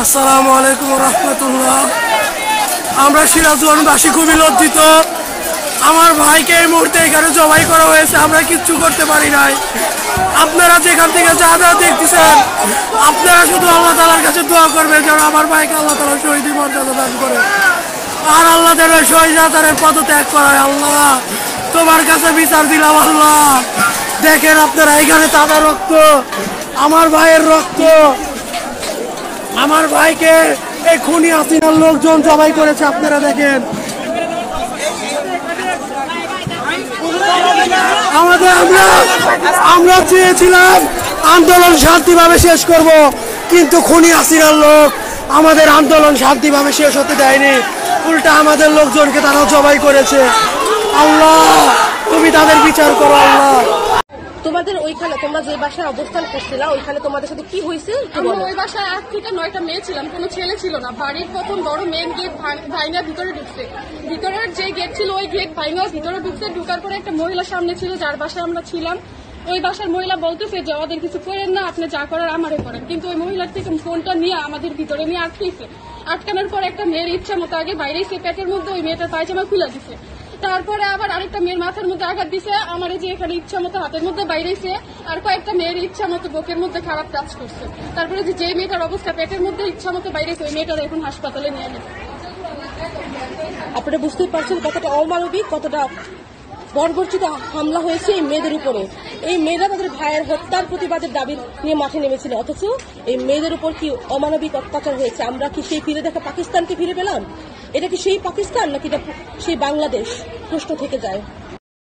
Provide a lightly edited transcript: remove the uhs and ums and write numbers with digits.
আসসালামু আলাইকুম রহমতুল্লাহ। আমরা সিরাজগঞ্জবাসী খুবই লজ্জিত। আমার ভাইকে এই মুহূর্তে এখানে জবাই করা হয়েছে, আমরা কিচ্ছু করতে পারি নাই। আপনারা যেখান থেকে যা যা দেখতেছেন, আপনারা শুধু আল্লাহ তাআলার কাছে দোয়া করবেন যেন আমার ভাইকে আল্লাহ তাআলা শহীদ মর্যাদা দান করে, আর আল্লাহ যেন শহীদের পদত্যাগ করায়। আল্লাহ তোমার কাছে বিচার দিলাম। আল্লাহ দেখেন আপনারা, এখানে তাদের রক্ত, আমার ভাইয়ের রক্ত। আমার ভাইকে এই খুনি হাসিনার লোকজন জবাই করেছে, আপনারা দেখেন। আমরা চেয়েছিলাম আন্দোলন শান্তিভাবে শেষ করব, কিন্তু খুনি হাসিনার লোক আমাদের আন্দোলন শান্তিভাবে শেষ হতে দেয়নি, উল্টা আমাদের লোকজনকে তারা জবাই করেছে। আল্লাহ তুমি তাদের বিচার করো। আল্লাহ তোমাদের ওইখানে তোমরা যে বাসায় অবস্থান করছিলা, ওইখানে তোমাদের সাথে কি হয়েছে? আমরা ওই বাসায় 8 থেকে 9টা মেয়ে ছিলাম, কোনো ছেলে ছিল না। বাড়ির প্রথম বড় মেন গেট ভাঙা ভিতরে ঢুকছে, ভিতরের যে গেট ছিল ওই গেট ভাঙা ভিতরে ঢুকছে। ঢুকার পরে একটা মহিলা সামনে ছিল, যার বাসায় আমরা ছিলাম। ওই বাসার মহিলা বলতেছে যে ওদের কিছু করেন না, আপনি যা করার আমারে করেন। কিন্তু ওই মহিলার থেকে ফোনটা নিয়ে আমাদের ভিতরে নিয়ে আটকেছে। আটকানোর পর একটা মেয়ের ইচ্ছা মতো আগে বাইরে এসে পেটের মধ্যে ওই মেয়েটার পায়জামা খুলে দিছে। তারপরে আবার আরেকটা মেয়ের মাথার মধ্যে আঘাত দিছে, আমার যে এখানে ইচ্ছা মতো হাতের মধ্যে বাইরেছে। আর কয়েকটা মেয়ের ইচ্ছা মতো বুকের মধ্যে খারাপ কাজ করছে। তারপরে যে মেয়েটার অবস্থা পেটের মধ্যে ইচ্ছা মতো বাইরেছে, ওই মেয়েটার এখন হাসপাতালে নিয়ে গেছে। আপনারা বুঝতেই পারছেন কতটা অমানবিক, কতটা বর্বরচিত হামলা হয়েছে এই মেয়েদের উপরে। এই মেয়েরা তাদের ভাইয়ের হত্যার প্রতিবাদের দাবি নিয়ে মাঠে নেমেছিল, অথচ এই মেয়েদের উপর কি অমানবিক অত্যাচার হয়েছে। আমরা কি সেই ফিরে দেখা পাকিস্তানকে ফিরে পেলাম? এটা কি সেই পাকিস্তান নাকি এটা সেই বাংলাদেশ? প্রশ্ন থেকে যায়।